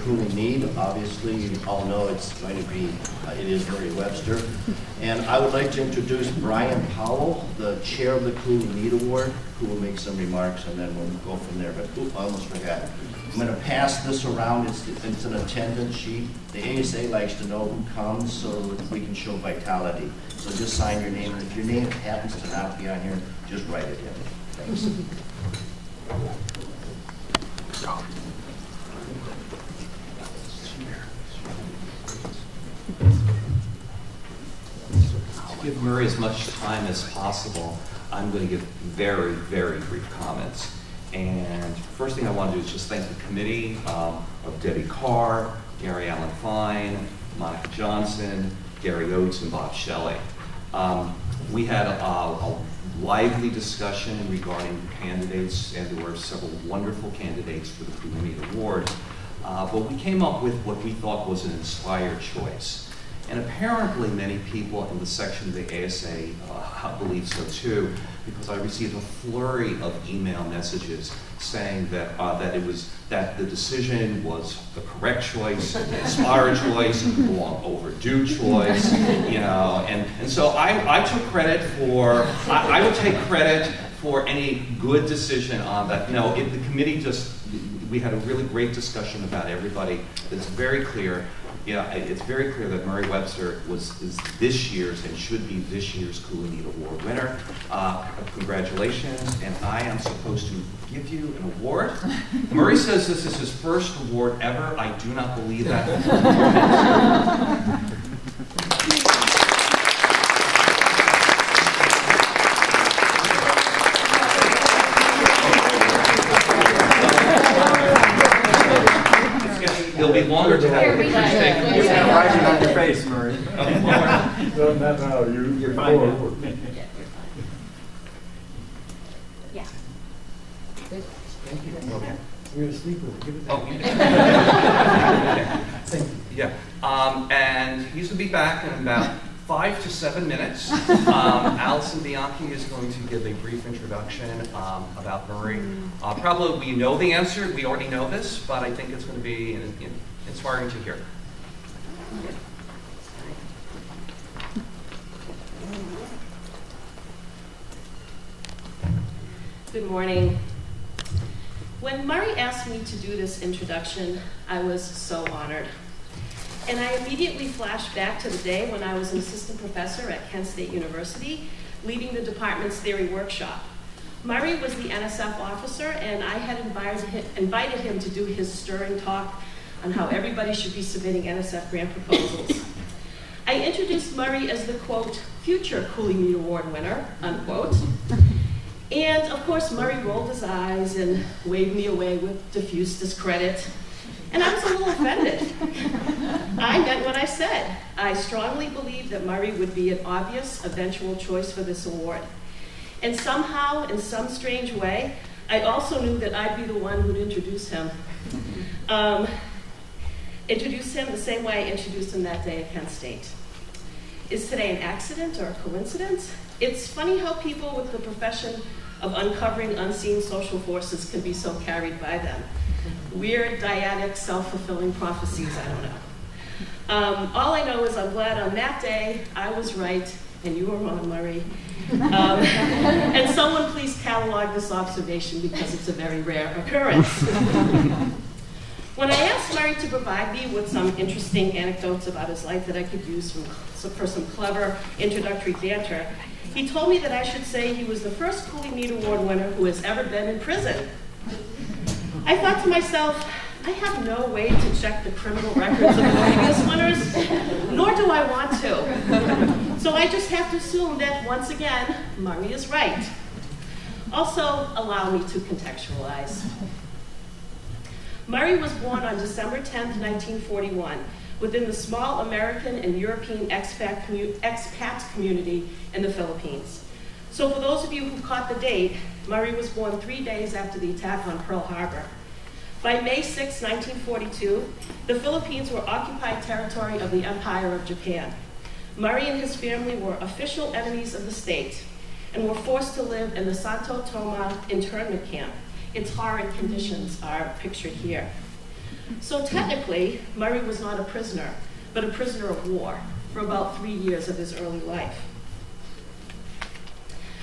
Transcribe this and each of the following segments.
Cooley-Mead. Obviously, you all know it's going to be, it is Murray Webster. And I would like to introduce Brian Powell, the chair of the Cooley-Mead Award, who will make some remarks, and then we'll go from there. But I almost forgot. I'm going to pass this around. It's an attendance sheet. The ASA likes to know who comes so that we can show vitality. So just sign your name. And if your name happens to not be on here, just write it in. Thanks. To give Murray as much time as possible, I'm going to give very, very brief comments. And first thing I want to do is just thank the committee of Debbie Carr, Gary Allen Fine, Monica Johnson, Gary Oates, and Bob Shelley. We had a lively discussion regarding candidates, and there were several wonderful candidates for the Cooley-Mead Award. But we came up with what we thought was an inspired choice. And apparently many people in the section of the ASA believe so too, because I received a flurry of email messages saying that that the decision was the correct choice, an inspired choice, a long overdue choice, you know. And so I took credit for, I will take credit for any good decision on that. No, the committee we had a really great discussion about everybody. It's very clear. Yeah, it's very clear that Murray Webster is this year's and should be this year's Cooley-Mead Award winner. Congratulations, and I am supposed to give you an award. Murray says this is his first award ever. I do not believe that. It'll be longer to have a picture taken. You're writing on your face, Murray. No, you're fine. Yeah, you're fine. Yeah. Thank you. Okay. We're going to sleep with it. Give it Oh, Thank you. yeah. And he's going to be back in about 5 to 7 minutes. Allison Bianchi is going to give a brief introduction about Murray. Probably we know the answer, we already know this, but I think it's going to be inspiring to hear. Good morning. When Murray asked me to do this introduction, I was so honored. And I immediately flashed back to the day when I was an assistant professor at Kent State University, leading the department's theory workshop. Murray was the NSF officer, and I had invited him to do his stirring talk on how everybody should be submitting NSF grant proposals. I introduced Murray as the, quote, future Cooley-Mead Award winner, unquote. And of course, Murray rolled his eyes and waved me away with diffuse discredit. And I was a little offended. I meant what I said. I strongly believed that Murray would be an obvious eventual choice for this award. And somehow, in some strange way, I also knew that I'd be the one who'd introduce him. Introduce him the same way I introduced him that day at Kent State. Is today an accident or a coincidence? It's funny how people with the profession of uncovering unseen social forces can be so carried by them. Weird, dyadic, self-fulfilling prophecies, I don't know. All I know is I'm glad on that day I was right and you were wrong, Murray. And someone please catalog this observation because it's a very rare occurrence. When I asked Murray to provide me with some interesting anecdotes about his life that I could use for some clever introductory banter, he told me that I should say he was the first Cooley-Mead Award winner who has ever been in prison. I thought to myself, I have no way to check the criminal records of the previous winners, nor do I want to. So I just have to assume that, once again, Murray is right. Also, allow me to contextualize. Murray was born on December 10th, 1941, within the small American and European expat community in the Philippines. So for those of you who caught the date, Murray was born 3 days after the attack on Pearl Harbor. By May 6, 1942, the Philippines were occupied territory of the Empire of Japan. Murray and his family were official enemies of the state and were forced to live in the Santo Toma internment camp. Its horrid conditions are pictured here. So technically, Murray was not a prisoner, but a prisoner of war for about 3 years of his early life.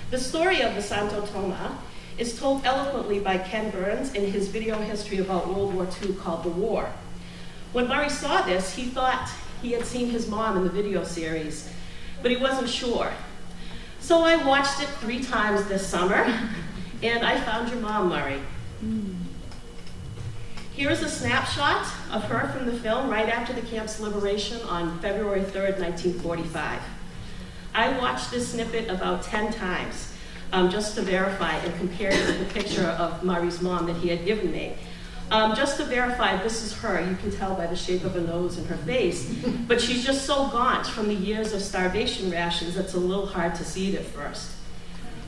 The story of the Santo Toma is told eloquently by Ken Burns in his video history about World War II called The War. When Murray saw this, he thought he had seen his mom in the video series, but he wasn't sure. So I watched it 3 times this summer, and I found your mom, Murray. Here's a snapshot of her from the film right after the camp's liberation on February 3rd, 1945. I watched this snippet about 10 times just to verify and compare it with the picture of Murray's mom that he had given me. Just to verify, this is her. You can tell by the shape of her nose and her face. But she's just so gaunt from the years of starvation rations, it's a little hard to see it at first.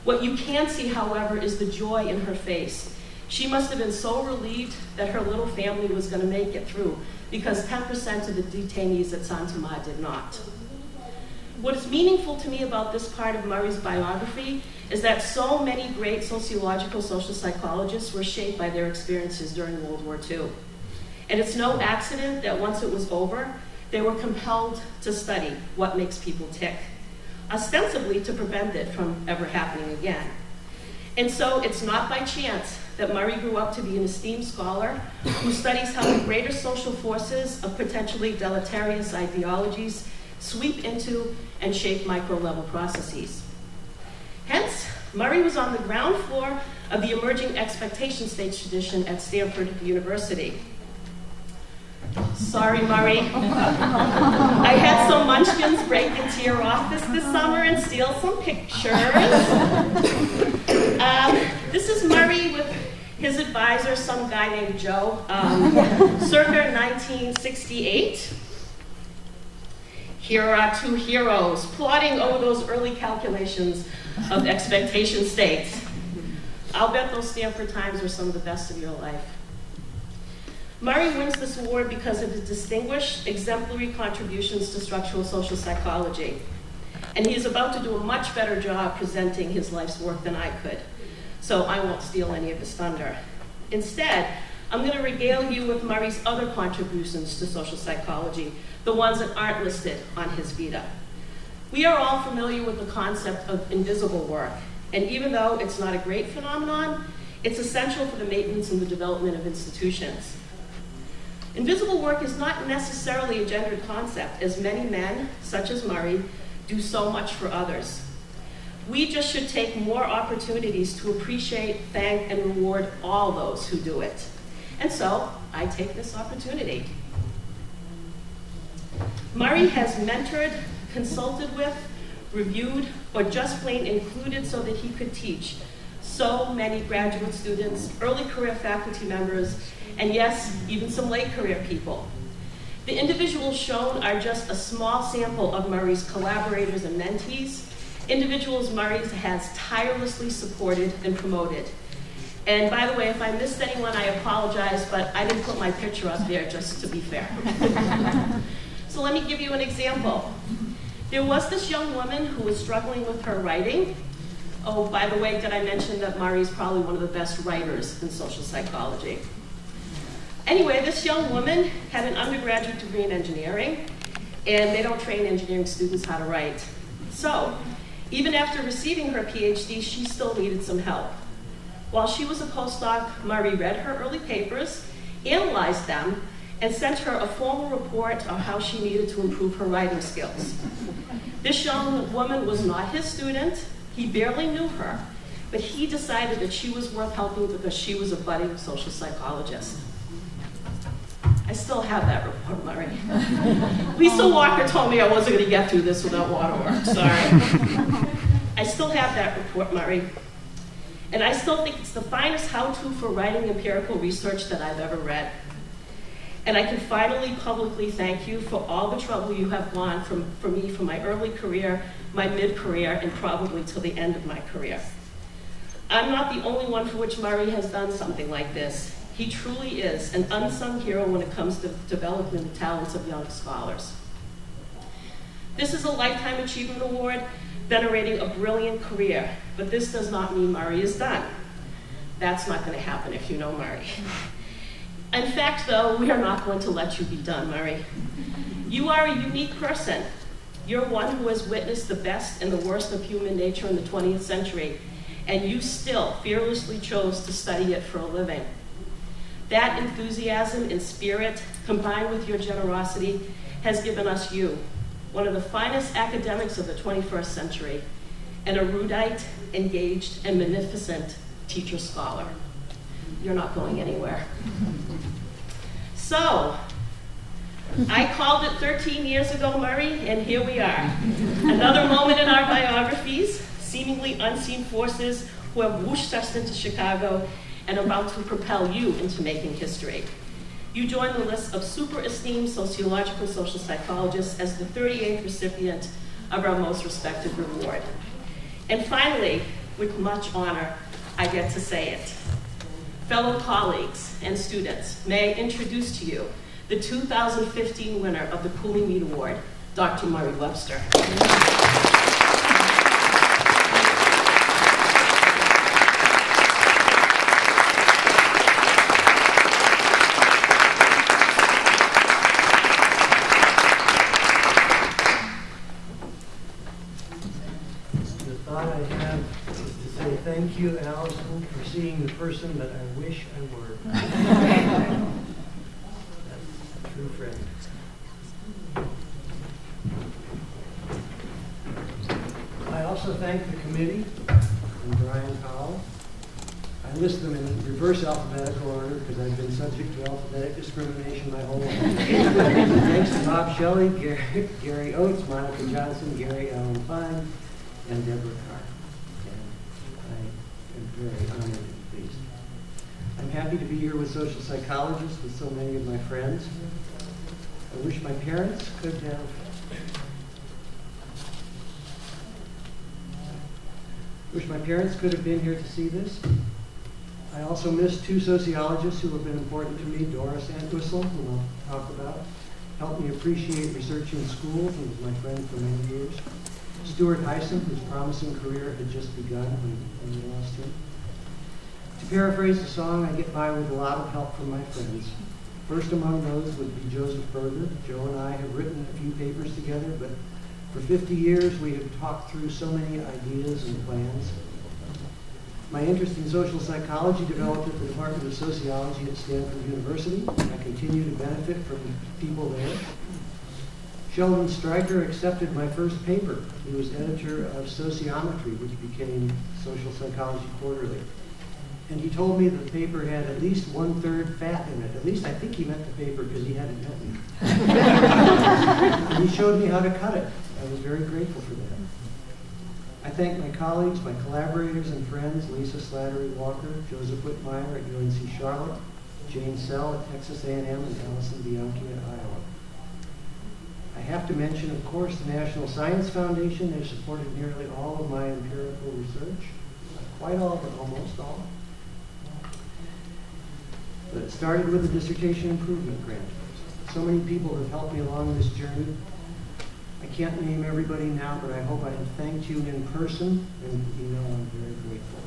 What you can see, however, is the joy in her face. She must have been so relieved that her little family was going to make it through, because 10% of the detainees at San Tomás did not. What is meaningful to me about this part of Murray's biography is that so many great sociological social psychologists were shaped by their experiences during World War II. And it's no accident that once it was over, they were compelled to study what makes people tick, ostensibly to prevent it from ever happening again. And so it's not by chance that Murray grew up to be an esteemed scholar who studies how the greater social forces of potentially deleterious ideologies sweep into and shape micro-level processes. Hence, Murray was on the ground floor of the emerging expectation stage tradition at Stanford University. Sorry, Murray. I had some munchkins break into your office this summer and steal some pictures. This is Murray with his advisor, some guy named Joe, circa 1968. Here are 2 heroes plotting over those early calculations of expectation states. I'll bet those Stanford times are some of the best of your life. Murray wins this award because of his distinguished, exemplary contributions to structural social psychology. And he is about to do a much better job presenting his life's work than I could. So I won't steal any of his thunder. Instead, I'm going to regale you with Murray's other contributions to social psychology, the ones that aren't listed on his vita. We are all familiar with the concept of invisible work, and even though it's not a great phenomenon, it's essential for the maintenance and the development of institutions. Invisible work is not necessarily a gendered concept, as many men, such as Murray, do so much for others. We just should take more opportunities to appreciate, thank, and reward all those who do it. And so, I take this opportunity. Murray has mentored, consulted with, reviewed, or just plain included so that he could teach so many graduate students, early career faculty members, and yes, even some late career people. The individuals shown are just a small sample of Murray's collaborators and mentees, individuals Murray has tirelessly supported and promoted. And by the way, if I missed anyone, I apologize, but I didn't put my picture up there just to be fair. So let me give you an example. There was this young woman who was struggling with her writing. Oh, by the way, did I mention that Murray's probably one of the best writers in social psychology? Anyway, this young woman had an undergraduate degree in engineering, and they don't train engineering students how to write. So, even after receiving her PhD, she still needed some help. While she was a postdoc, Murray read her early papers, analyzed them, and sent her a formal report on how she needed to improve her writing skills. This young woman was not his student. He barely knew her, but he decided that she was worth helping because she was a budding social psychologist. I still have that report, Murray. Lisa Walker told me I wasn't going to get through this without waterworks, sorry. I still have that report, Murray. And I still think it's the finest how-to for writing empirical research that I've ever read. And I can finally publicly thank you for all the trouble you have gone for me from my early career, my mid-career, and probably till the end of my career. I'm not the only one for which Murray has done something like this. He truly is an unsung hero when it comes to developing the talents of young scholars. This is a Lifetime Achievement Award venerating a brilliant career, but this does not mean Murray is done. That's not going to happen if you know Murray. In fact, though, we are not going to let you be done, Murray. You are a unique person. You're one who has witnessed the best and the worst of human nature in the 20th century, and you still fearlessly chose to study it for a living. That enthusiasm and spirit, combined with your generosity, has given us you, one of the finest academics of the 21st century, an erudite, engaged, and magnificent teacher-scholar. You're not going anywhere. So, I called it 13 years ago, Murray, and here we are. Another moment in our biographies, seemingly unseen forces who have whooshed us into Chicago and about to propel you into making history. You join the list of super esteemed sociological social psychologists as the 38th recipient of our most respected reward. And finally, with much honor, I get to say it. Fellow colleagues and students, may I introduce to you the 2015 winner of the Cooley-Mead Award, Dr. Murray Webster. The thought I have is to say thank you, Allison, for seeing the person that I wish I were. That's a true friend. I also thank the committee and Brian Powell. I list them in reverse alphabetical order because I've been subject to alphabetic discrimination my whole life. Thanks to Bob Shelley, Gary Oates, Monica Johnson, Gary Allen Fine, and Deborah Carr. And I am very honored and pleased. I'm happy to be here with social psychologists, with so many of my friends. I wish my parents could have been here to see this. I also miss two sociologists who have been important to me, Doris Entwistle, whom I'll talk about, helped me appreciate research in schools and was my friend for many years. Stuart Hyson, whose promising career had just begun when we lost him. To paraphrase the song, I get by with a lot of help from my friends. First among those would be Joseph Berger. Joe and I have written a few papers together, but for 50 years we have talked through so many ideas and plans. My interest in social psychology developed at the Department of Sociology at Stanford University. I continue to benefit from people there. Sheldon Stryker accepted my first paper. He was editor of Sociometry, which became Social Psychology Quarterly. And he told me the paper had at least 1/3 fat in it. At least I think he meant the paper because he hadn't met me. And he showed me how to cut it. I was very grateful for that. I thank my colleagues, my collaborators and friends, Lisa Slattery Walker, Joseph Whitmire at UNC Charlotte, Jane Sell at Texas A&M, and Allison Bianchi at Iowa. I have to mention, of course, the National Science Foundation. They've supported nearly all of my empirical research. Not quite all, but almost all. But it started with a dissertation improvement grant. So many people have helped me along this journey. I can't name everybody now, but I hope I have thanked you in person, and you know I'm very grateful.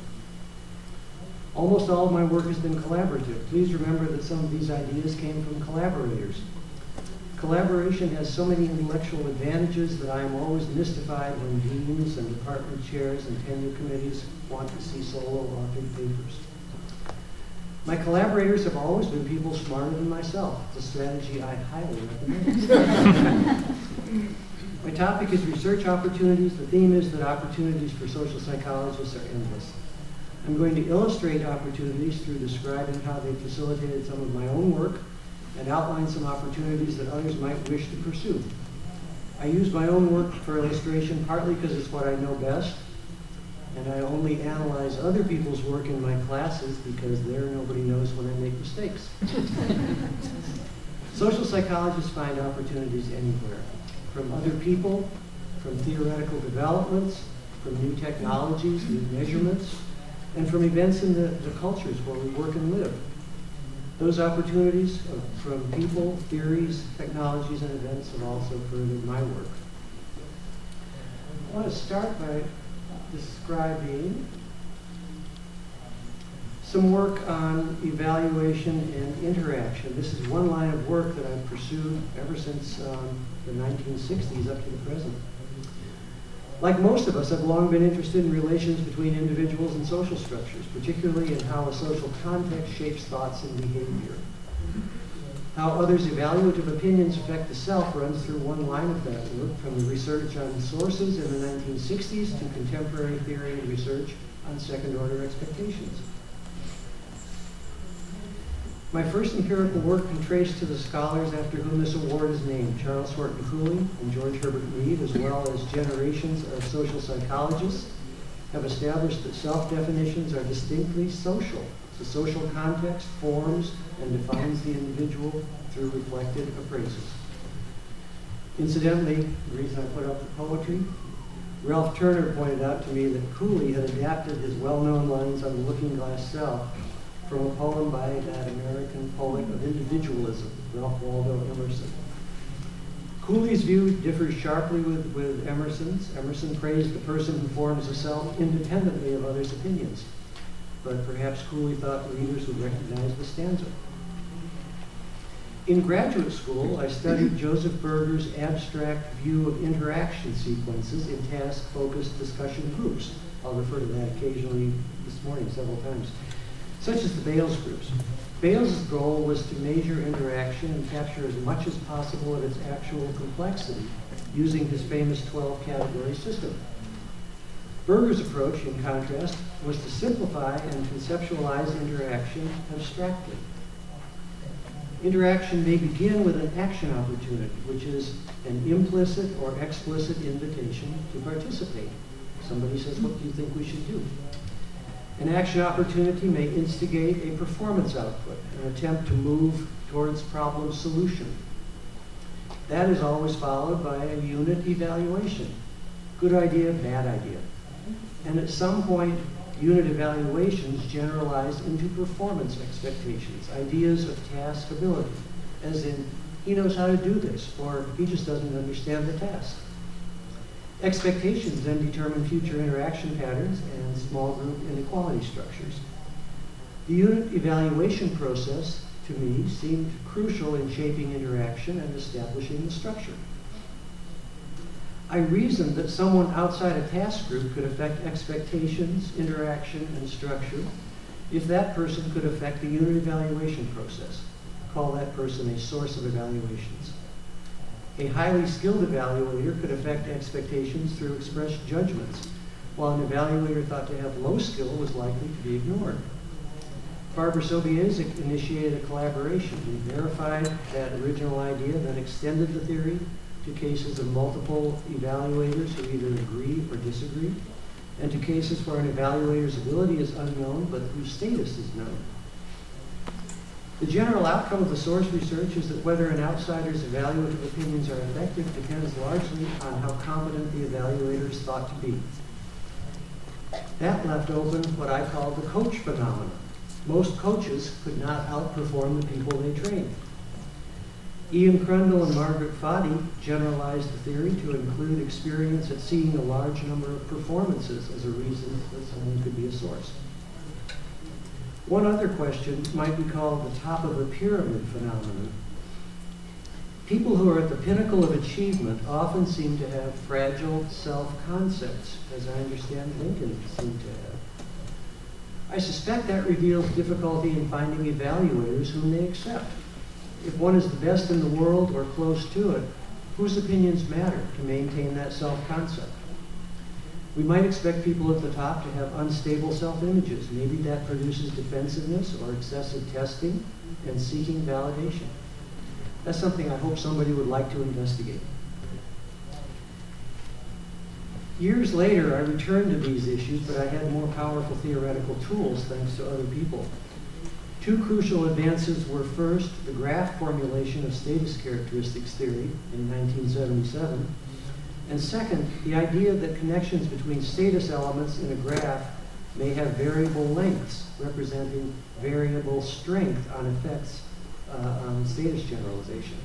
Almost all of my work has been collaborative. Please remember that some of these ideas came from collaborators. Collaboration has so many intellectual advantages that I am always mystified when deans and department chairs and tenure committees want to see solo authored papers. My collaborators have always been people smarter than myself. It's a strategy I highly recommend. My topic is research opportunities. The theme is that opportunities for social psychologists are endless. I'm going to illustrate opportunities through describing how they facilitated some of my own work and outline some opportunities that others might wish to pursue. I use my own work for illustration partly because it's what I know best, and I only analyze other people's work in my classes because there nobody knows when I make mistakes. Social psychologists find opportunities anywhere, from other people, from theoretical developments, from new technologies, new measurements, and from events in the cultures where we work and live. Those opportunities from people, theories, technologies, and events have also furthered my work. I want to start by describing Some work on evaluation and interaction. This is one line of work that I've pursued ever since the 1960s up to the present. Like most of us, I've long been interested in relations between individuals and social structures, particularly in how a social context shapes thoughts and behavior. How others' evaluative opinions affect the self runs through one line of that work, from the research on sources in the 1960s to contemporary theory and research on second-order expectations. My first empirical work can trace to the scholars after whom this award is named, Charles Horton Cooley and George Herbert Mead, as well as generations of social psychologists, have established that self-definitions are distinctly social. The social context forms and defines the individual through reflected appraisals. Incidentally, the reason I put up the poetry, Ralph Turner pointed out to me that Cooley had adapted his well-known lines on the looking glass self from a poem by that American poet of individualism, Ralph Waldo Emerson. Cooley's view differs sharply with Emerson's. Emerson praised the person who forms a self independently of others' opinions, but perhaps Cooley thought readers would recognize the stanza. In graduate school, I studied Joseph Berger's abstract view of interaction sequences in task-focused discussion groups. I'll refer to that occasionally this morning several times, such as the Bales groups. Bales' goal was to measure interaction and capture as much as possible of its actual complexity using his famous 12-category system. Berger's approach, in contrast, was to simplify and conceptualize interaction abstractly. Interaction may begin with an action opportunity, which is an implicit or explicit invitation to participate. Somebody says, "What do you think we should do?" An action opportunity may instigate a performance output, an attempt to move towards problem solution. That is always followed by a unit evaluation. Good idea, bad idea. And at some point, unit evaluations generalize into performance expectations, ideas of task ability, as in, he knows how to do this, or he just doesn't understand the task. Expectations then determine future interaction patterns and small group inequality structures. The unit evaluation process, to me, seemed crucial in shaping interaction and establishing the structure. I reasoned that someone outside a task group could affect expectations, interaction, and structure if that person could affect the unit evaluation process. Call that person a source of evaluations. A highly skilled evaluator could affect expectations through expressed judgments, while an evaluator thought to have low skill was likely to be ignored. Barbara Sobiezik initiated a collaboration. We verified that original idea, then extended the theory to cases of multiple evaluators who either agree or disagree, and to cases where an evaluator's ability is unknown but whose status is known. The general outcome of the source research is that whether an outsider's evaluative opinions are effective depends largely on how competent the evaluator is thought to be. That left open what I call the coach phenomenon. Most coaches could not outperform the people they trained. Ian Crundle and Margaret Foddy generalized the theory to include experience at seeing a large number of performances as a reason that someone could be a source. One other question might be called the top of the pyramid phenomenon. People who are at the pinnacle of achievement often seem to have fragile self-concepts, as I understand Lincoln seemed to have. I suspect that reveals difficulty in finding evaluators whom they accept. If one is the best in the world or close to it, whose opinions matter to maintain that self-concept? We might expect people at the top to have unstable self-images. Maybe that produces defensiveness or excessive testing and seeking validation. That's something I hope somebody would like to investigate. Years later, I returned to these issues, but I had more powerful theoretical tools thanks to other people. Two crucial advances were first, the graph formulation of status characteristics theory in 1977, and second, the idea that connections between status elements in a graph may have variable lengths, representing variable strength on effects on status generalization.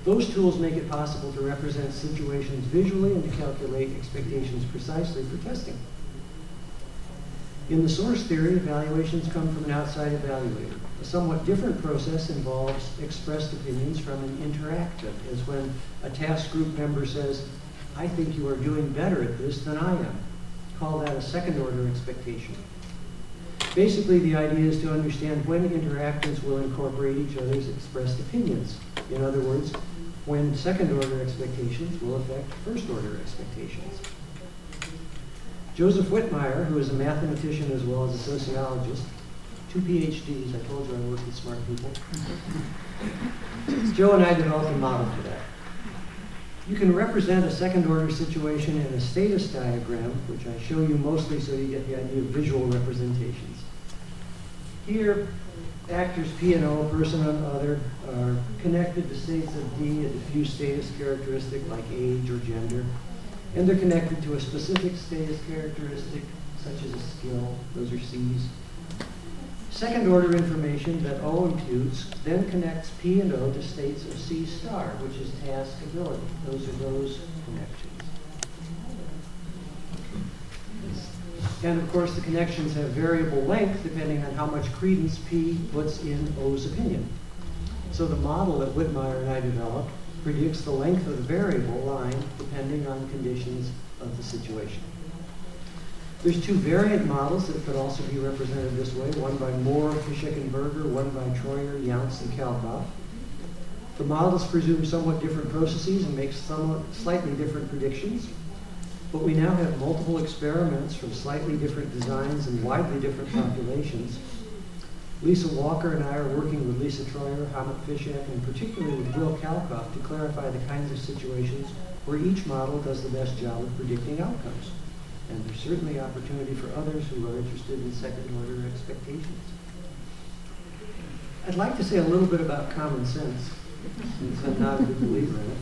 Those tools make it possible to represent situations visually and to calculate expectations precisely for testing. In the source theory, evaluations come from an outside evaluator. A somewhat different process involves expressed opinions from an interactive, as when a task group member says, "I think you are doing better at this than I am." Call that a second order expectation. Basically, the idea is to understand when interactants will incorporate each other's expressed opinions. In other words, when second order expectations will affect first order expectations. Joseph Whitmire, who is a mathematician as well as a sociologist, 2 PhDs, I told you I work with smart people. Joe and I developed a model for that. You can represent a second order situation in a status diagram, which I show you mostly so you get the idea of visual representations. Here, actors P and O, person and other, are connected to states of D, a diffuse status characteristic like age or gender, and they're connected to a specific status characteristic such as a skill. Those are C's. Second order information that O imputes then connects P and O to states of C star, which is task ability. Those are those connections. And of course, the connections have variable length depending on how much credence P puts in O's opinion. So the model that Whitmire and I developed predicts the length of the variable line depending on conditions of the situation. There's 2 variant models that could also be represented this way, one by Moore, Fishek, and Berger, one by Troyer, Younts, and Kalkoff. The models presume somewhat different processes and make slightly different predictions, but we now have multiple experiments from slightly different designs and widely different populations. Lisa Walker and I are working with Lisa Troyer, Hamid Fishek, and particularly with Will Kalkoff to clarify the kinds of situations where each model does the best job of predicting outcomes. And there's certainly opportunity for others who are interested in second order expectations. I'd like to say a little bit about common sense, since I'm not a big believer in it.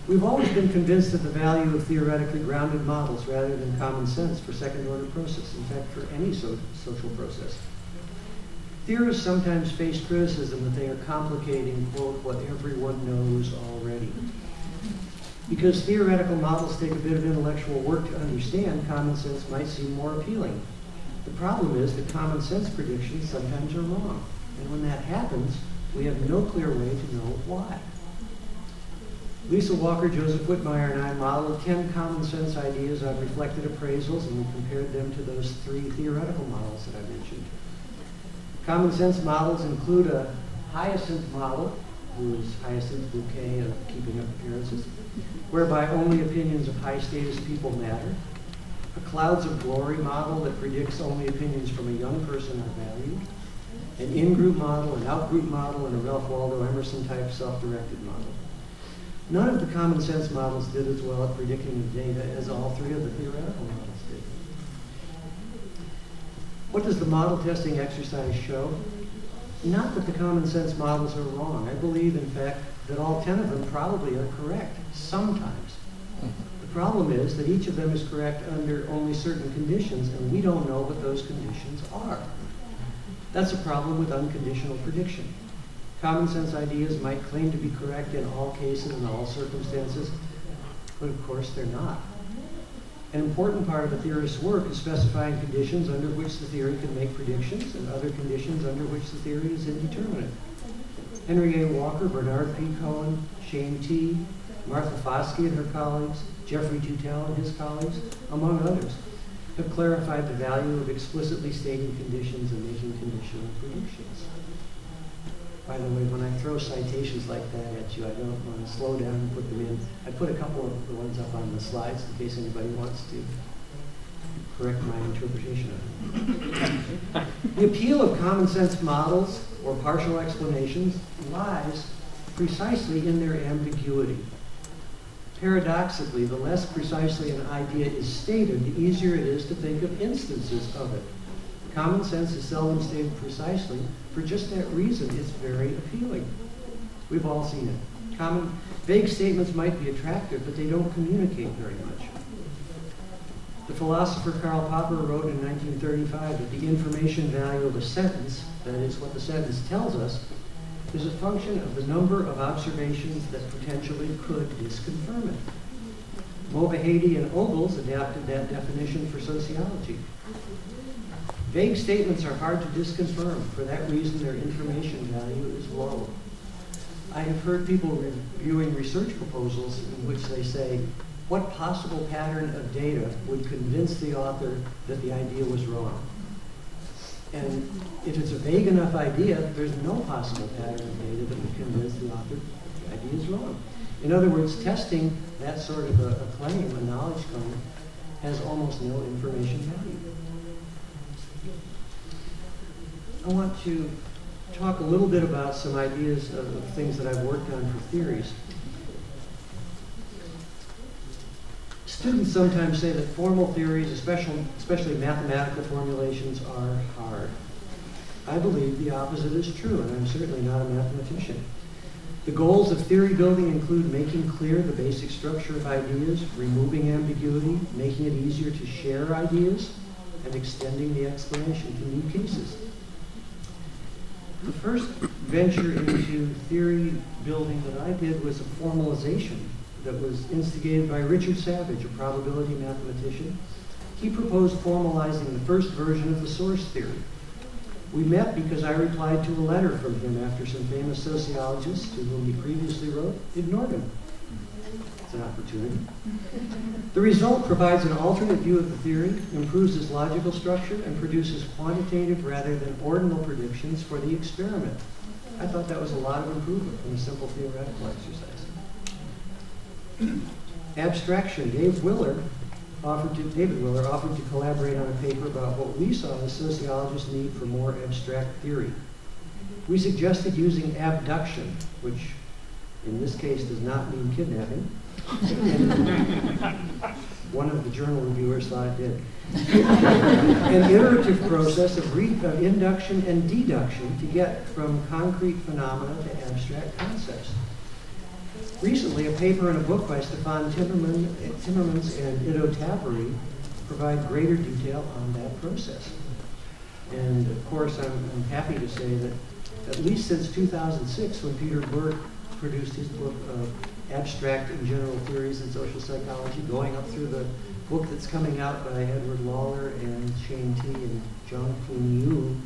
We've always been convinced of the value of theoretically grounded models rather than common sense for second order process, in fact, for any social process. Theorists sometimes face criticism that they are complicating, quote, what everyone knows already. Because theoretical models take a bit of intellectual work to understand, common sense might seem more appealing. The problem is that common sense predictions sometimes are wrong. And when that happens, we have no clear way to know why. Lisa Walker, Joseph Whitmire, and I modeled 10 common sense ideas on reflected appraisals, and we compared them to those 3 theoretical models that I mentioned. Common sense models include a hyacinth model, who is Hyacinth Bouquet of Keeping Up Appearances, whereby only opinions of high status people matter. A clouds of glory model that predicts only opinions from a young person are valued. An in-group model, an out-group model, and a Ralph Waldo Emerson type self-directed model. None of the common sense models did as well at predicting the data as all 3 of the theoretical models did. What does the model testing exercise show? Not that the common sense models are wrong. I believe, in fact, that all 10 of them probably are correct, sometimes. The problem is that each of them is correct under only certain conditions, and we don't know what those conditions are. That's a problem with unconditional prediction. Common sense ideas might claim to be correct in all cases and all circumstances, but of course they're not. An important part of a theorist's work is specifying conditions under which the theory can make predictions and other conditions under which the theory is indeterminate. Henry A. Walker, Bernard P. Cohen, Shane T., Martha Foskey and her colleagues, Jeffrey Tutel and his colleagues, among others, have clarified the value of explicitly stating conditions and making conditional predictions. By the way, when I throw citations like that at you, I don't want to slow down and put them in. I put a couple of the ones up on the slides in case anybody wants to correct my interpretation of them. The appeal of common sense models or partial explanations lies precisely in their ambiguity. Paradoxically, the less precisely an idea is stated, the easier it is to think of instances of it. Common sense is seldom stated precisely. For just that reason, it's very appealing. We've all seen it. Vague statements might be attractive, but they don't communicate very much. The philosopher Karl Popper wrote in 1935 that the information value of a sentence, that is, what the sentence tells us, is a function of the number of observations that potentially could disconfirm it. Mulcahy and Ogles adapted that definition for sociology. Vague statements are hard to disconfirm. For that reason, their information value is low. I have heard people reviewing research proposals in which they say, what possible pattern of data would convince the author that the idea was wrong? And if it's a vague enough idea, there's no possible pattern of data that would convince the author the idea is wrong. In other words, testing that sort of a claim, a knowledge claim, has almost no information value. I want to talk a little bit about some ideas of things that I've worked on for theories. Students sometimes say that formal theories, especially mathematical formulations, are hard. I believe the opposite is true, and I'm certainly not a mathematician. The goals of theory building include making clear the basic structure of ideas, removing ambiguity, making it easier to share ideas, and extending the explanation to new cases. The first venture into theory building that I did was a formalization that was instigated by Richard Savage, a probability mathematician. He proposed formalizing the first version of the source theory. We met because I replied to a letter from him after some famous sociologists to whom he previously wrote ignored him. It's an opportunity. The result provides an alternate view of the theory, improves its logical structure, and produces quantitative rather than ordinal predictions for the experiment. I thought that was a lot of improvement from a simple theoretical exercise. Abstraction. David Willer offered to collaborate on a paper about what we saw as sociologists' need for more abstract theory. We suggested using abduction, which in this case does not mean kidnapping. One of the journal reviewers thought it did. An iterative process of induction and deduction to get from concrete phenomena to abstract concepts. Recently, a paper and a book by Stefan Timmermans and Ido Tavary provide greater detail on that process. And of course, I'm happy to say that at least since 2006, when Peter Burke produced his book of Abstract and General Theories in Social Psychology, going up through the book that's coming out by Edward Lawler and Shane T. and John Yu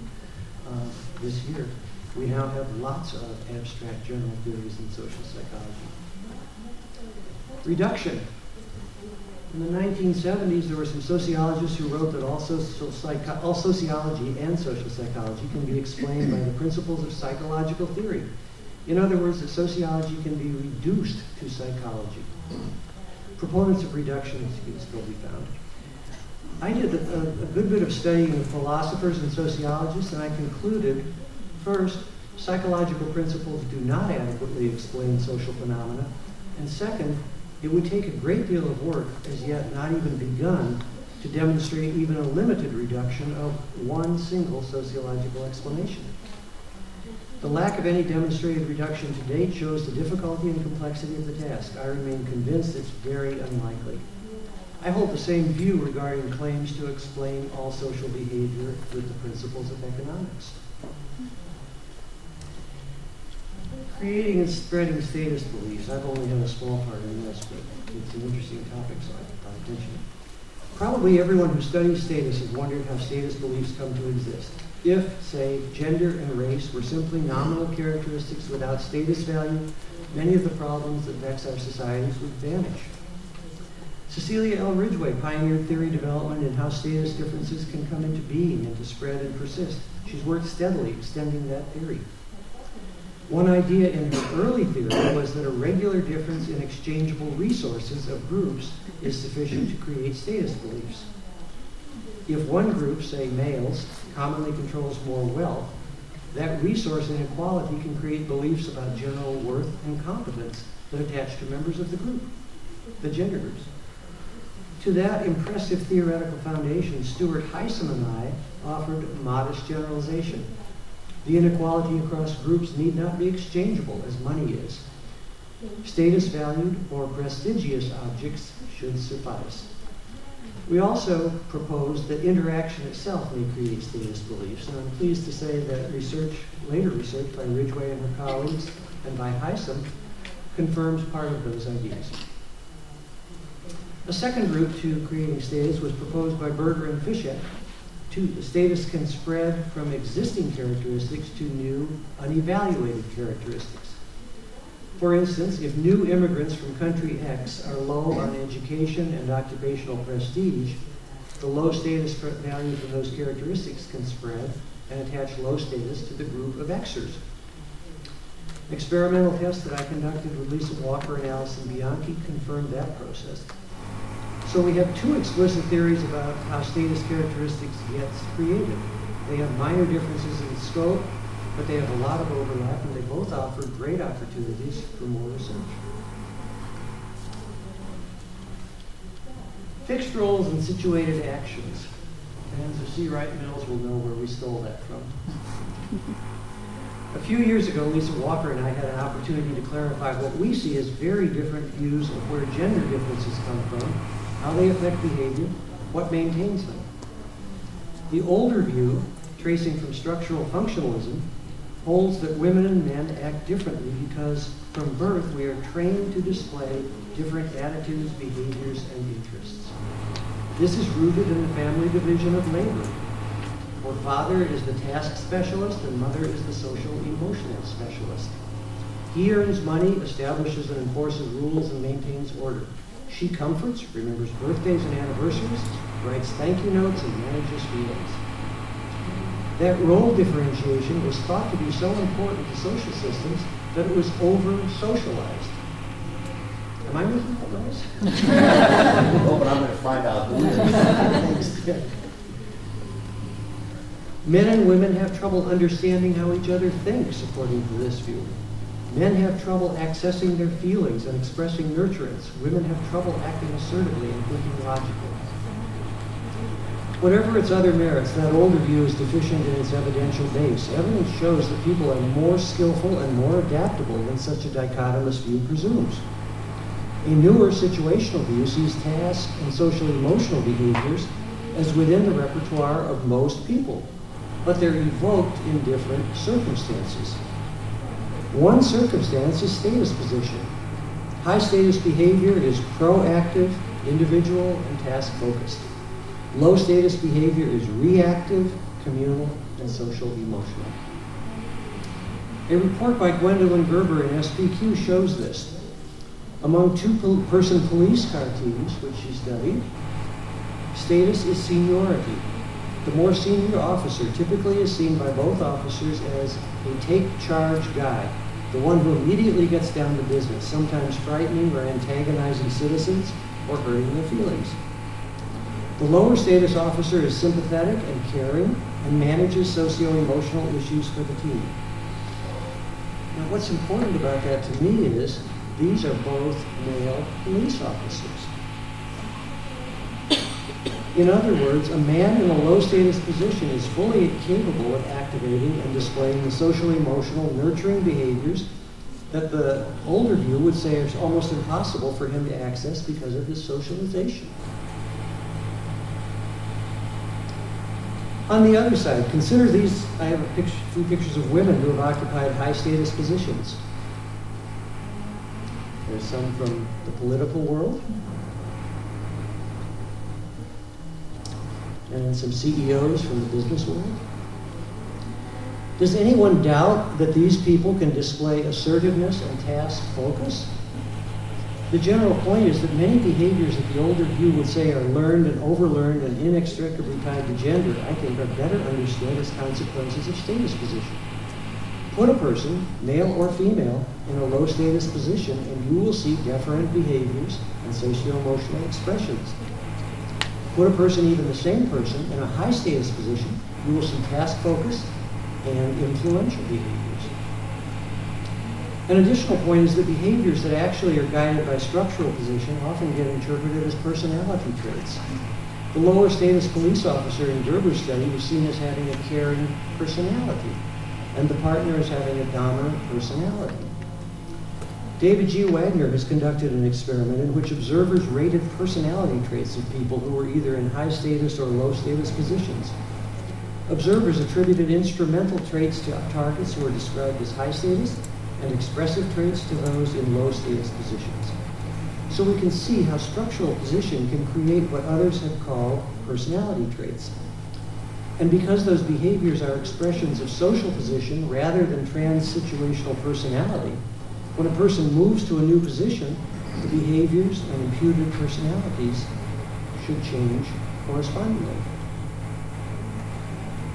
this year, we now have lots of abstract general theories in social psychology. Reduction. In the 1970s, there were some sociologists who wrote that all sociology and social psychology can be explained by the principles of psychological theory. In other words, that sociology can be reduced to psychology. Proponents of reduction can still be found. I did a good bit of studying of philosophers and sociologists, and I concluded, first, psychological principles do not adequately explain social phenomena, and second, it would take a great deal of work, as yet not even begun, to demonstrate even a limited reduction of one single sociological explanation. The lack of any demonstrated reduction to date shows the difficulty and complexity of the task. I remain convinced it's very unlikely. I hold the same view regarding claims to explain all social behavior with the principles of economics. Creating and spreading status beliefs. I've only had a small part in this, but it's an interesting topic, so I thought I'd mention it. Probably everyone who studies status has wondered how status beliefs come to exist. If, say, gender and race were simply nominal characteristics without status value, many of the problems that vex our societies would vanish. Cecilia L. Ridgway pioneered theory development in how status differences can come into being and to spread and persist. She's worked steadily extending that theory. One idea in her early theory was that a regular difference in exchangeable resources of groups is sufficient to create status beliefs. If one group, say males, commonly controls more wealth, that resource inequality can create beliefs about general worth and competence that attach to members of the group, the gender groups. To that impressive theoretical foundation, Stuart Hysom and I offered a modest generalization. The inequality across groups need not be exchangeable as money is. Status valued or prestigious objects should suffice. We also proposed that interaction itself may create status beliefs, and I'm pleased to say that later research by Ridgway and her colleagues and by Hysom confirms part of those ideas. A second route to creating status was proposed by Berger and Fischek. The status can spread from existing characteristics to new, unevaluated characteristics. For instance, if new immigrants from country X are low on education and occupational prestige, the low status value from those characteristics can spread and attach low status to the group of Xers. Experimental tests that I conducted with Lisa Walker and Allison Bianchi confirmed that process. So we have two explicit theories about how status characteristics get created. They have minor differences in scope, but they have a lot of overlap, and they both offer great opportunities for more research. Fixed roles and situated actions. Fans of C. Wright Mills will know where we stole that from. A few years ago, Lisa Walker and I had an opportunity to clarify what we see as very different views of where gender differences come from, how they affect behavior, what maintains them. The older view, tracing from structural functionalism, holds that women and men act differently because from birth we are trained to display different attitudes, behaviors, and interests. This is rooted in the family division of labor, where father is the task specialist and mother is the social emotional specialist. He earns money, establishes and enforces rules, and maintains order. She comforts, remembers birthdays and anniversaries, writes thank you notes, and manages feelings. That role differentiation was thought to be so important to social systems that it was over-socialized. Am I making that noise? Oh, but I'm going to find out who it is. Men and women have trouble understanding how each other thinks, according to this view. Men have trouble accessing their feelings and expressing nurturance. Women have trouble acting assertively and thinking logically. Whatever its other merits, that older view is deficient in its evidential base. Evidence shows that people are more skillful and more adaptable than such a dichotomous view presumes. A newer situational view sees task and social emotional behaviors as within the repertoire of most people, but they're evoked in different circumstances. One circumstance is status position. High status behavior is proactive, individual, and task focused. Low status behavior is reactive, communal, and social emotional. A report by Gwendolyn Gerber in SPQ shows this. Among two-person police car teams, which she studied, status is seniority. The more senior officer typically is seen by both officers as a take-charge guy, the one who immediately gets down to business, sometimes frightening or antagonizing citizens or hurting their feelings. The lower status officer is sympathetic and caring and manages socio-emotional issues for the team. Now, what's important about that to me is these are both male police officers. In other words, a man in a low status position is fully capable of activating and displaying the social, emotional, nurturing behaviors that the older view would say is almost impossible for him to access because of his socialization. On the other side, consider these. I have a few pictures of women who have occupied high status positions. There's some from the political world, and some CEOs from the business world. Does anyone doubt that these people can display assertiveness and task focus? The general point is that many behaviors that the older view would say are learned and overlearned and inextricably tied to gender, I think, are better understood as consequences of status position. Put a person, male or female, in a low status position and you will see deferent behaviors and socio-emotional expressions. Put a person, even the same person, in a high status position, you will see task focused and influential behaviors. An additional point is that behaviors that actually are guided by structural position often get interpreted as personality traits. The lower status police officer in Gerber's study was seen as having a caring personality, and the partner as having a dominant personality. David G. Wagner has conducted an experiment in which observers rated personality traits of people who were either in high status or low status positions. Observers attributed instrumental traits to targets who were described as high status and expressive traits to those in low status positions. so we can see how structural position can create what others have called personality traits. And because those behaviors are expressions of social position rather than trans-situational personality, when a person moves to a new position, the behaviors and imputed personalities should change correspondingly.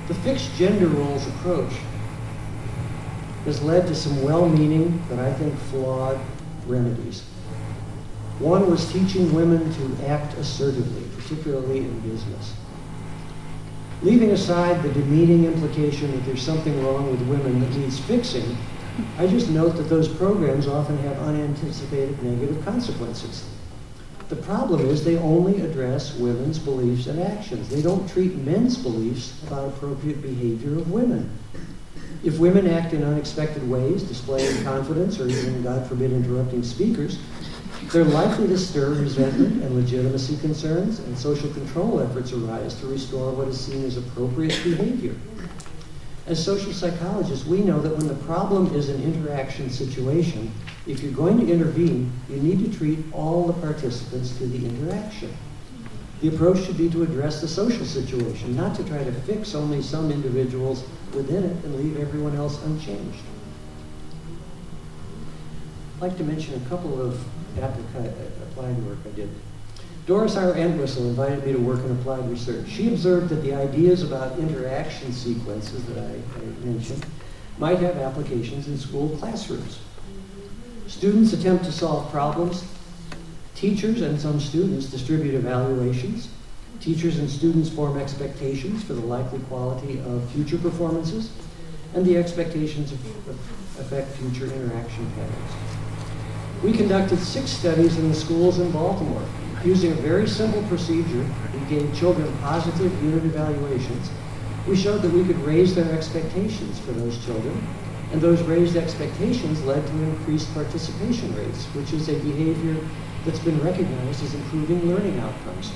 The fixed gender roles approach has led to some well-meaning, but I think flawed, remedies. One was teaching women to act assertively, particularly in business. Leaving aside the demeaning implication that there's something wrong with women that needs fixing, I just note that those programs often have unanticipated negative consequences. The problem is they only address women's beliefs and actions. They don't treat men's beliefs about appropriate behavior of women. If women act in unexpected ways, displaying confidence or even, God forbid, interrupting speakers, they're likely to stir resentment and legitimacy concerns, and social control efforts arise to restore what is seen as appropriate behavior. As social psychologists, we know that when the problem is an interaction situation, if you're going to intervene, you need to treat all the participants to the interaction. The approach should be to address the social situation, not to try to fix only some individuals within it and leave everyone else unchanged. I'd like to mention a couple of applied work I did. Doris R. Entwistle invited me to work in applied research. She observed that the ideas about interaction sequences that I mentioned might have applications in school classrooms. Students attempt to solve problems. Teachers and some students distribute evaluations. Teachers and students form expectations for the likely quality of future performances, and the expectations affect future interaction patterns. We conducted 6 studies in the schools in Baltimore. Using a very simple procedure, we gave children positive unit evaluations. We showed that we could raise their expectations for those children, and those raised expectations led to increased participation rates, which is a behavior that's been recognized as improving learning outcomes.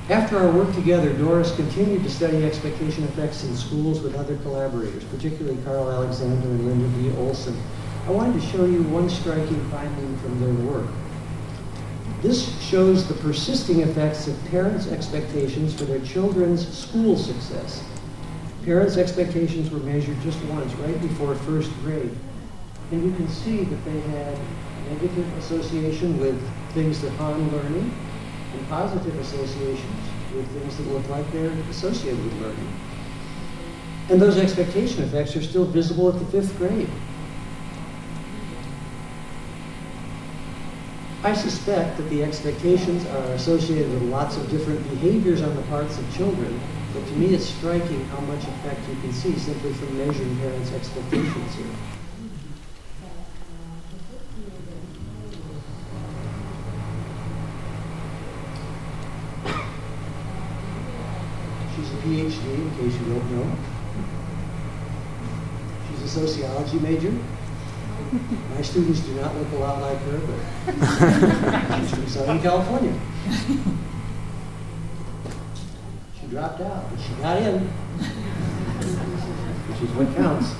After our work together, Doris continued to study expectation effects in schools with other collaborators, particularly Carl Alexander and Linda V. Olson. I wanted to show you one striking finding from their work. This shows the persisting effects of parents' expectations for their children's school success. Parents' expectations were measured just once, right before first grade. And you can see that they had negative association with things that harm learning, and positive associations with things that look like they're associated with learning. And those expectation effects are still visible at the 5th grade. I suspect that the expectations are associated with lots of different behaviors on the parts of children, but to me it's striking how much effect you can see simply from measuring parents' expectations here. She's a PhD, in case you don't know. She's a sociology major. My students do not look a lot like her, but she's from Southern California. She dropped out, but she got in, which is what counts.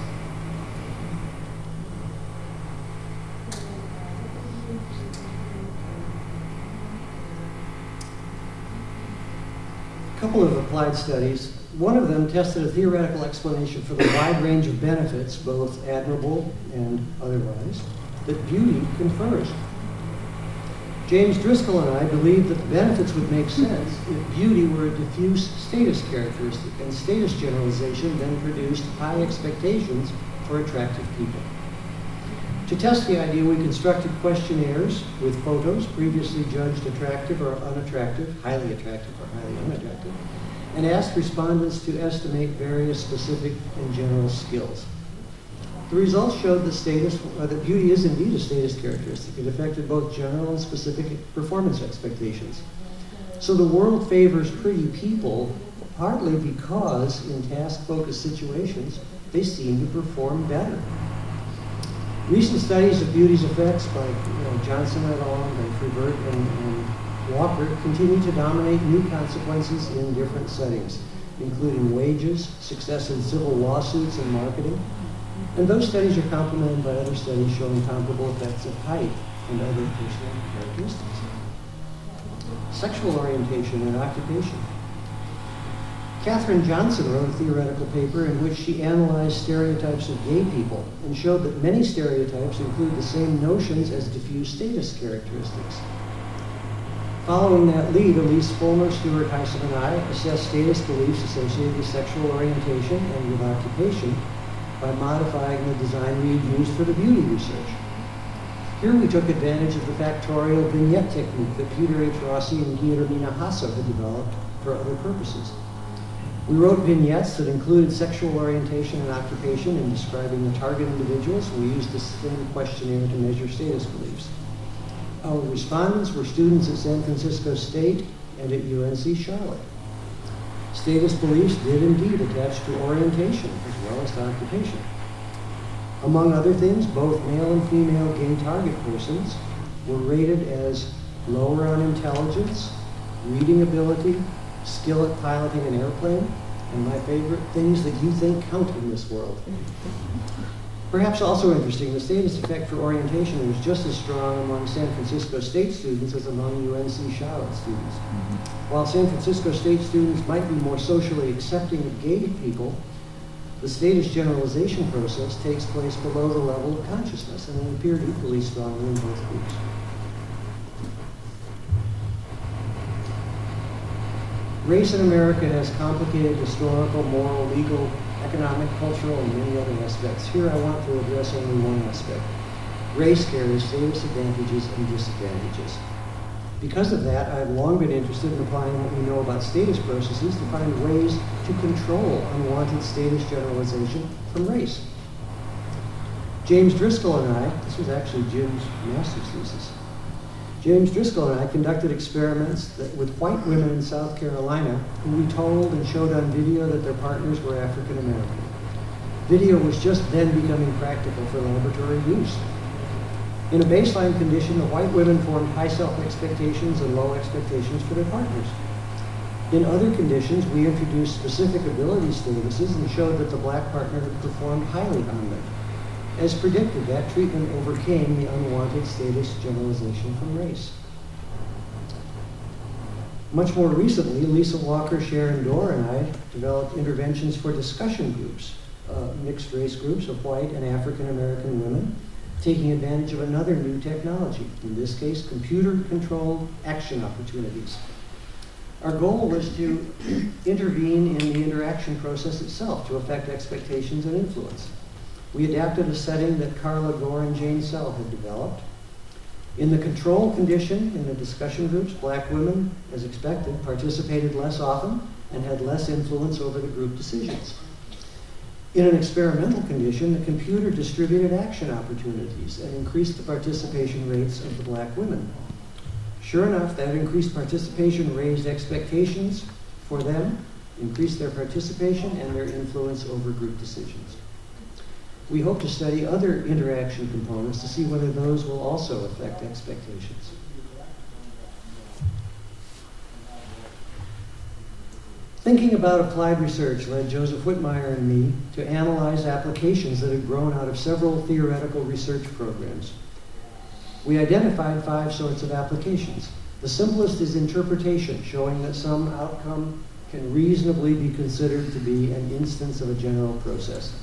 A couple of applied studies. One of them tested a theoretical explanation for the wide range of benefits, both admirable and otherwise, that beauty confers. James Driscoll and I believe that the benefits would make sense if beauty were a diffuse status characteristic, and status generalization then produced high expectations for attractive people. To test the idea, we constructed questionnaires with photos previously judged attractive or unattractive, highly attractive or highly unattractive, and asked respondents to estimate various specific and general skills. The results showed that beauty is indeed a status characteristic. It affected both general and specific performance expectations. So the world favors pretty people partly because in task-focused situations, they seem to perform better. Recent studies of beauty's effects by Johnson et al. And Freibert and Walker continue to dominate new consequences in different settings, including wages, success in civil lawsuits, and marketing. And those studies are complemented by other studies showing comparable effects of height and other personal characteristics. Sexual orientation and occupation. Katherine Johnson wrote a theoretical paper in which she analyzed stereotypes of gay people and showed that many stereotypes include the same notions as diffuse status characteristics. Following that lead, Elise Fulmer, Stuart Hyson, and I assessed status beliefs associated with sexual orientation and with occupation by modifying the design we had used for the beauty research. Here we took advantage of the factorial vignette technique that Peter H. Rossi and Guillermina Hasso had developed for other purposes. We wrote vignettes that included sexual orientation and occupation in describing the target individuals, and we used the same questionnaire to measure status beliefs. Our respondents were students at San Francisco State and at UNC Charlotte. Status beliefs did indeed attach to orientation as well as to occupation. Among other things, both male and female gay target persons were rated as lower on intelligence, reading ability, skill at piloting an airplane, and my favorite, things that you think count in this world. Perhaps also interesting, the status effect for orientation was just as strong among San Francisco State students as among UNC Charlotte students. While San Francisco State students might be more socially accepting of gay people, the status generalization process takes place below the level of consciousness, and it appeared equally strongly in both groups. Race in America has complicated historical, moral, legal, economic, cultural, and many other aspects. Here I want to address only one aspect. Race carries status advantages and disadvantages. Because of that, I've long been interested in applying what we know about status processes to find ways to control unwanted status generalization from race. James Driscoll and I, this was actually Jim's master's thesis, James Driscoll and I conducted experiments with white women in South Carolina who we told and showed on video that their partners were African American. Video was just then becoming practical for laboratory use. In a baseline condition, the white women formed high self-expectations and low expectations for their partners. In other conditions, we introduced specific ability statuses and showed that the black partner had performed highly on them. As predicted, that treatment overcame the unwanted status generalization from race. Much more recently, Lisa Walker, Sharon Dorr, and I developed interventions for discussion groups, mixed race groups of white and African American women, taking advantage of another new technology, in this case, computer-controlled action opportunities. Our goal was to intervene in the interaction process itself to affect expectations and influence. We adapted a setting that Carla Gore and Jane Sell had developed. In the control condition, in the discussion groups, black women, as expected, participated less often and had less influence over the group decisions. In an experimental condition, the computer distributed action opportunities and increased the participation rates of the black women. Sure enough, that increased participation raised expectations for them, increased their participation and their influence over group decisions. We hope to study other interaction components to see whether those will also affect expectations. Thinking about applied research led Joseph Whitmire and me to analyze applications that had grown out of several theoretical research programs. We identified 5 sorts of applications. The simplest is interpretation, showing that some outcome can reasonably be considered to be an instance of a general process.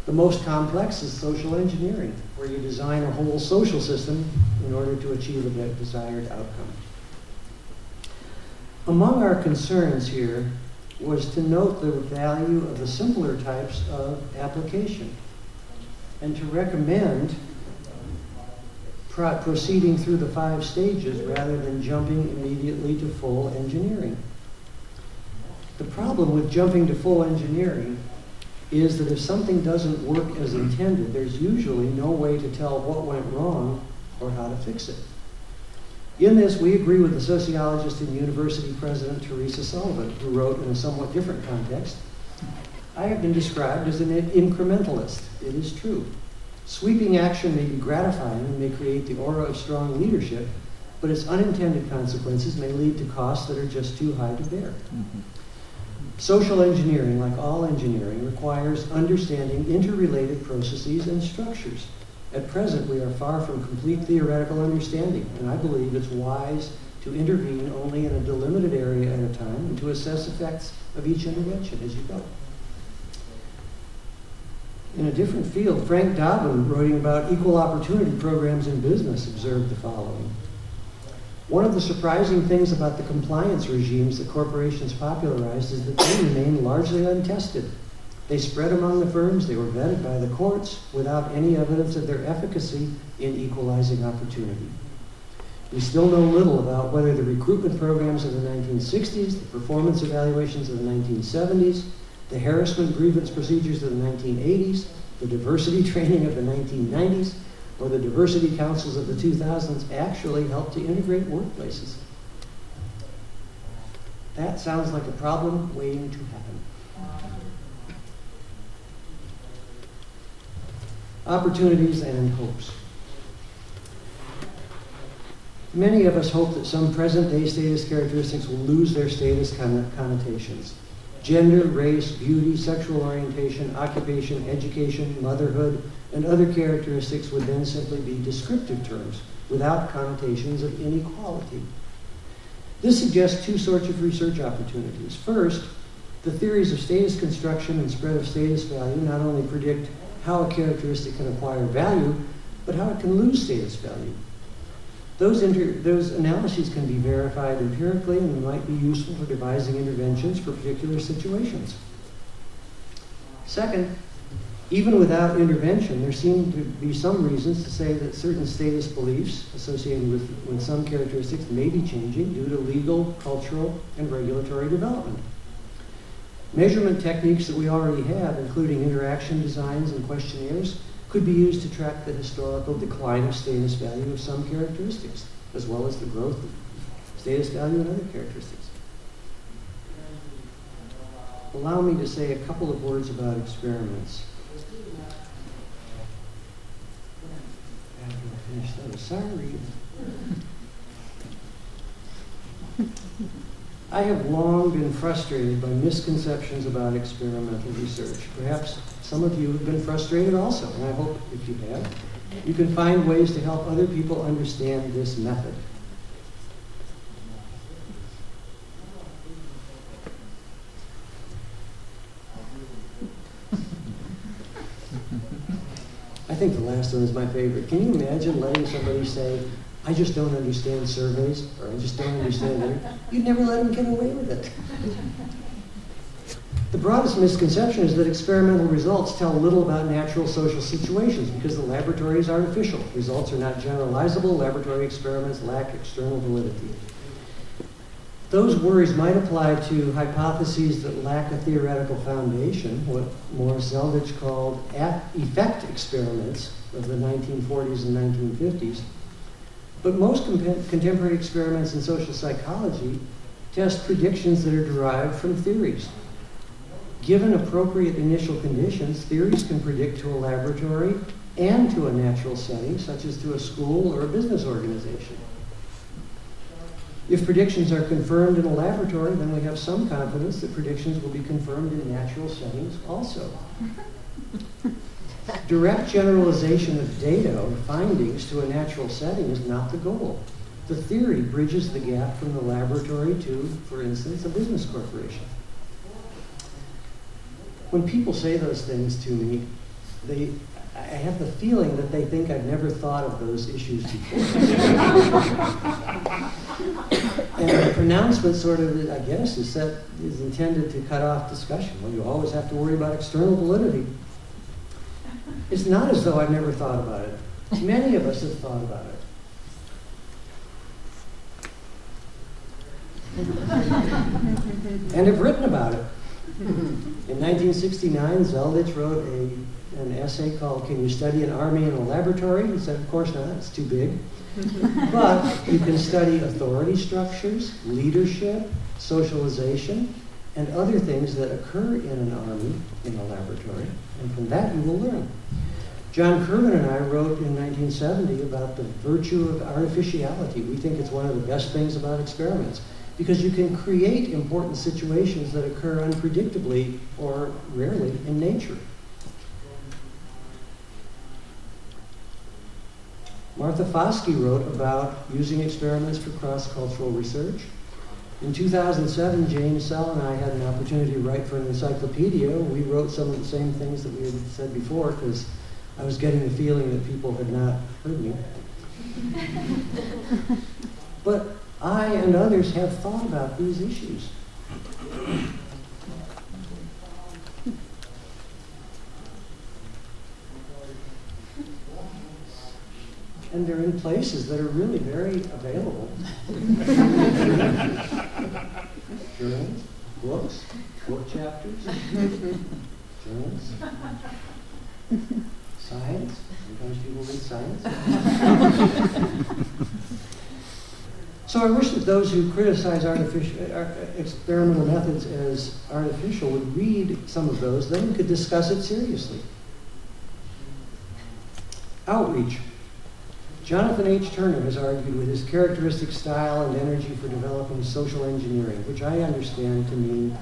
The most complex is social engineering, where you design a whole social system in order to achieve a desired outcome. Among our concerns here was to note the value of the simpler types of application and to recommend proceeding through the 5 stages rather than jumping immediately to full engineering. The problem with jumping to full engineering is that if something doesn't work as intended, there's usually no way to tell what went wrong or how to fix it. In this, we agree with the sociologist and university president Teresa Sullivan, who wrote in a somewhat different context, "I have been described as an incrementalist. It is true. Sweeping action may be gratifying and may create the aura of strong leadership, but its unintended consequences may lead to costs that are just too high to bear." Social engineering, like all engineering, requires understanding interrelated processes and structures. At present, we are far from complete theoretical understanding, and I believe it's wise to intervene only in a delimited area at a time and to assess effects of each intervention as you go. In a different field, Frank Dobbin, writing about equal opportunity programs in business, observed the following. One of the surprising things about the compliance regimes that corporations popularized is that they remain largely untested. They spread among the firms, they were vetted by the courts without any evidence of their efficacy in equalizing opportunity. We still know little about whether the recruitment programs of the 1960s, the performance evaluations of the 1970s, the harassment grievance procedures of the 1980s, the diversity training of the 1990s, or the diversity councils of the 2000s actually helped to integrate workplaces. That sounds like a problem waiting to happen. Opportunities and hopes. Many of us hope that some present-day status characteristics will lose their status connotations. Gender, race, beauty, sexual orientation, occupation, education, motherhood, and other characteristics would then simply be descriptive terms without connotations of inequality. This suggests two sorts of research opportunities. First, the theories of status construction and spread of status value not only predict how a characteristic can acquire value, but how it can lose status value. Those analyses can be verified empirically and might be useful for devising interventions for particular situations. Second, even without intervention, there seem to be some reasons to say that certain status beliefs associated with some characteristics may be changing due to legal, cultural, and regulatory development. Measurement techniques that we already have, including interaction designs and questionnaires, could be used to track the historical decline of status value of some characteristics, as well as the growth of status value in other characteristics. Allow me to say a couple of words about experiments. After I finish those, sorry. I have long been frustrated by misconceptions about experimental research. Perhaps some of you have been frustrated also, and I hope if you have, you can find ways to help other people understand this method. I think the last one is my favorite. Can you imagine letting somebody say, I just don't understand surveys, or I just don't understand it? You'd never let them get away with it. The broadest misconception is that experimental results tell little about natural social situations because the laboratory is artificial. Results are not generalizable. Laboratory experiments lack external validity. Those worries might apply to hypotheses that lack a theoretical foundation, what Morris Zeldich called effect experiments of the 1940s and 1950s. But most contemporary experiments in social psychology test predictions that are derived from theories. Given appropriate initial conditions, theories can predict to a laboratory and to a natural setting, such as to a school or a business organization. If predictions are confirmed in a laboratory, then we have some confidence that predictions will be confirmed in natural settings also. Direct generalization of data or findings to a natural setting is not the goal. The theory bridges the gap from the laboratory to, for instance, a business corporation. When people say those things to me, I have the feeling that they think I've never thought of those issues before. And the pronouncement sort of, I guess, is intended to cut off discussion. Well, you always have to worry about external validity. It's not as though I've never thought about it. Many of us have thought about it. And have written about it. In 1969, Zeldich wrote an essay called Can You Study an Army in a Laboratory? He said, of course not, it's too big. But you can study authority structures, leadership, socialization, and other things that occur in an army in a laboratory, and from that you will learn. John Kerman and I wrote in 1970 about the virtue of artificiality. We think it's one of the best things about experiments, because you can create important situations that occur unpredictably or rarely in nature. Martha Foskey wrote about using experiments for cross-cultural research. In 2007, Jane Sell and I had an opportunity to write for an encyclopedia. We wrote some of the same things that we had said before because I was getting the feeling that people had not heard me. But I and others have thought about these issues. And they're in places that are really very available. Journals, books, book chapters, journals, science. Sometimes people read science. So I wish that those who criticize experimental methods as artificial would read some of those, then we could discuss it seriously. Outreach. Jonathan H. Turner has argued with his characteristic style and energy for developing social engineering, which I understand to mean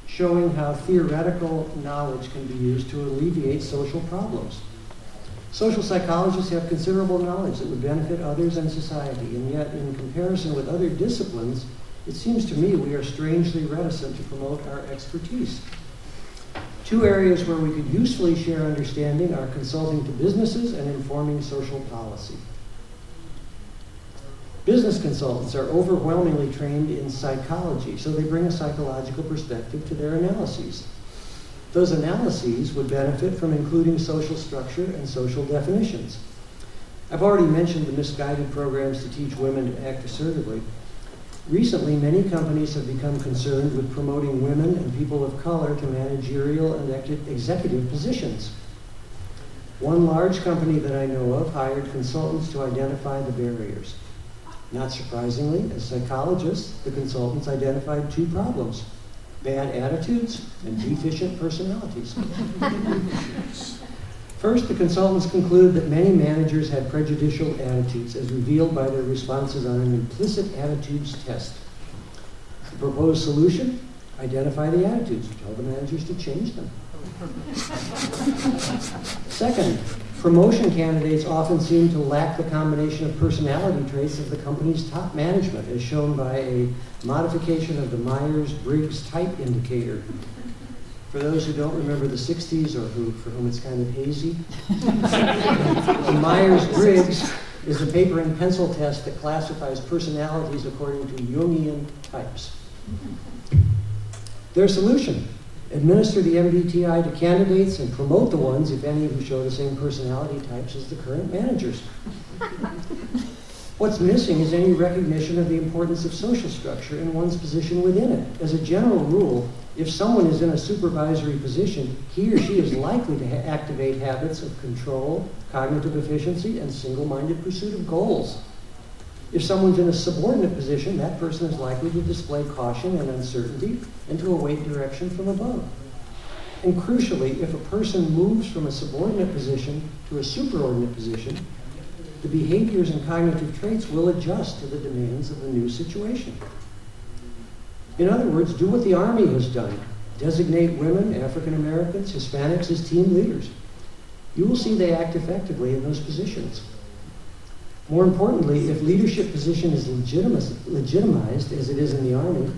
showing how theoretical knowledge can be used to alleviate social problems. Social psychologists have considerable knowledge that would benefit others and society, and yet in comparison with other disciplines, it seems to me we are strangely reticent to promote our expertise. Two areas where we could usefully share understanding are consulting to businesses and informing social policy. Business consultants are overwhelmingly trained in psychology, so they bring a psychological perspective to their analyses. Those analyses would benefit from including social structure and social definitions. I've already mentioned the misguided programs to teach women to act assertively. Recently, many companies have become concerned with promoting women and people of color to managerial and executive positions. One large company that I know of hired consultants to identify the barriers. Not surprisingly, as psychologists, the consultants identified two problems: bad attitudes and deficient personalities. First, the consultants conclude that many managers had prejudicial attitudes, as revealed by their responses on an implicit attitudes test. The proposed solution: identify the attitudes, tell the managers to change them. Second, promotion candidates often seem to lack the combination of personality traits of the company's top management, as shown by a modification of the Myers-Briggs type indicator. For those who don't remember the 60s or for whom it's kind of hazy, the Myers-Briggs is a paper and pencil test that classifies personalities according to Jungian types. Their solution: administer the MBTI to candidates and promote the ones, if any, who show the same personality types as the current managers. What's missing is any recognition of the importance of social structure and one's position within it. As a general rule, if someone is in a supervisory position, he or she is likely to activate habits of control, cognitive efficiency, and single-minded pursuit of goals. If someone's in a subordinate position, that person is likely to display caution and uncertainty and to await direction from above. And crucially, if a person moves from a subordinate position to a superordinate position, the behaviors and cognitive traits will adjust to the demands of the new situation. In other words, do what the Army has done. Designate women, African Americans, Hispanics as team leaders. You will see they act effectively in those positions. More importantly, if leadership position is legitimized, as it is in the Army,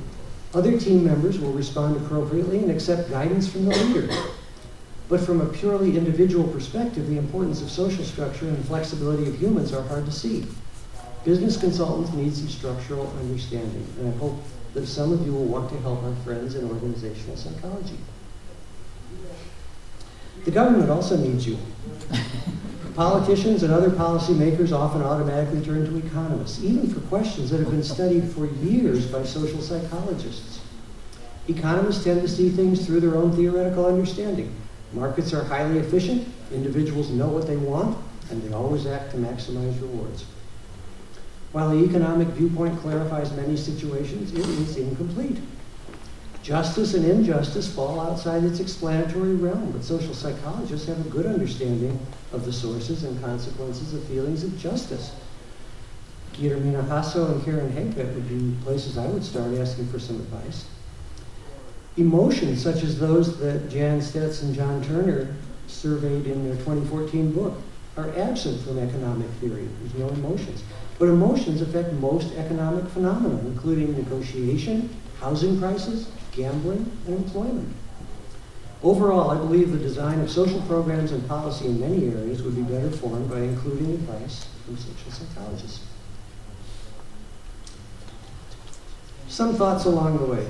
other team members will respond appropriately and accept guidance from the leader. But from a purely individual perspective, the importance of social structure and the flexibility of humans are hard to see. Business consultants need some structural understanding, and I hope that some of you will want to help our friends in organizational psychology. The government also needs you. Politicians and other policymakers often automatically turn to economists, even for questions that have been studied for years by social psychologists. Economists tend to see things through their own theoretical understanding. Markets are highly efficient, individuals know what they want, and they always act to maximize rewards. While the economic viewpoint clarifies many situations, it is incomplete. Justice and injustice fall outside its explanatory realm, but social psychologists have a good understanding of the sources and consequences of feelings of justice. Guillermina Hasso and Karen Hagbett would be places I would start asking for some advice. Emotions such as those that Jan Stetz and John Turner surveyed in their 2014 book are absent from economic theory. There's no emotions. But emotions affect most economic phenomena, including negotiation, housing prices, gambling, and employment. Overall, I believe the design of social programs and policy in many areas would be better formed by including advice from social psychologists. Some thoughts along the way.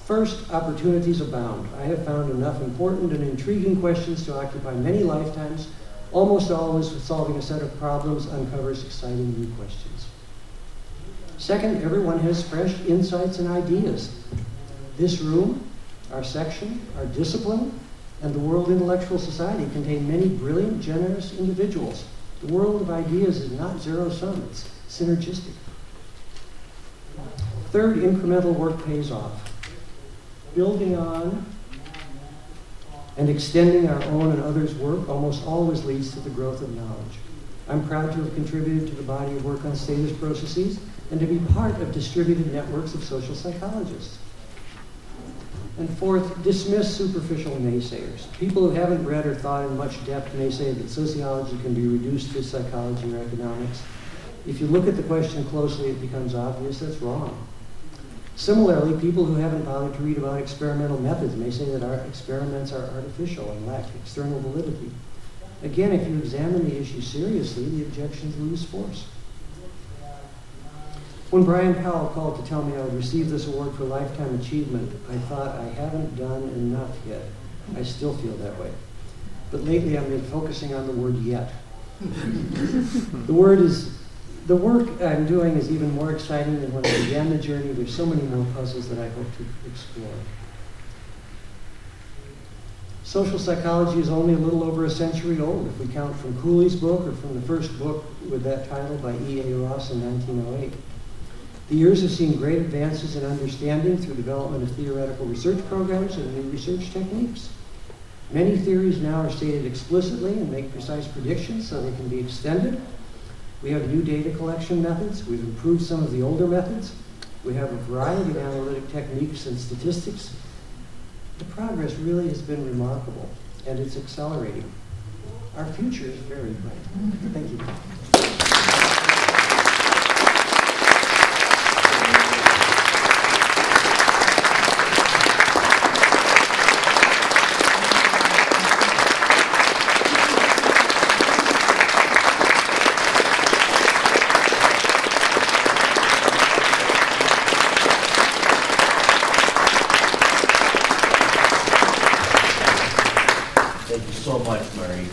First, opportunities abound. I have found enough important and intriguing questions to occupy many lifetimes. Almost always solving a set of problems uncovers exciting new questions. Second, everyone has fresh insights and ideas. This room, our section, our discipline, and the World Intellectual Society contain many brilliant, generous individuals. The world of ideas is not zero-sum, it's synergistic. Third, incremental work pays off. Building on and extending our own and others' work almost always leads to the growth of knowledge. I'm proud to have contributed to the body of work on status processes and to be part of distributed networks of social psychologists. And fourth, dismiss superficial naysayers. People who haven't read or thought in much depth may say that sociology can be reduced to psychology or economics. If you look at the question closely, it becomes obvious that's wrong. Similarly, people who haven't bothered to read about experimental methods may say that our experiments are artificial and lack external validity. Again, if you examine the issue seriously, the objections lose force. When Brian Powell called to tell me I would receive this award for lifetime achievement, I thought I haven't done enough yet. I still feel that way. But lately I've been focusing on the word yet. The work I'm doing is even more exciting than when I began the journey. There's so many more puzzles that I hope to explore. Social psychology is only a little over a century old, if we count from Cooley's book or from the first book with that title by E.A. Ross in 1908. The years have seen great advances in understanding through development of theoretical research programs and new research techniques. Many theories now are stated explicitly and make precise predictions so they can be extended. We have new data collection methods. We've improved some of the older methods. We have a variety of analytic techniques and statistics. The progress really has been remarkable, and it's accelerating. Our future is very bright. Thank you. Thank you so much, Murray.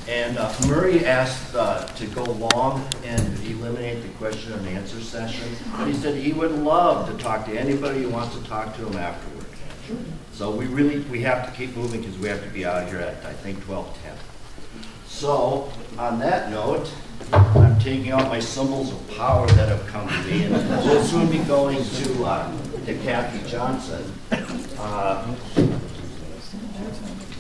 And Murray asked to go long and eliminate the question and answer session, but he said he would love to talk to anybody who wants to talk to him afterwards. So we have to keep moving because we have to be out here at, I think, 12:10. So on that note, I'm taking out my symbols of power that have come to me, and we'll soon be going to Kathy Johnson.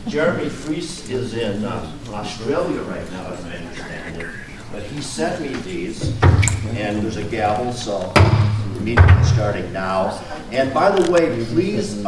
Jeremy Fries is in Australia right now, as I understand it. But he sent me these, and there's a gavel, so the meeting is starting now. And by the way, please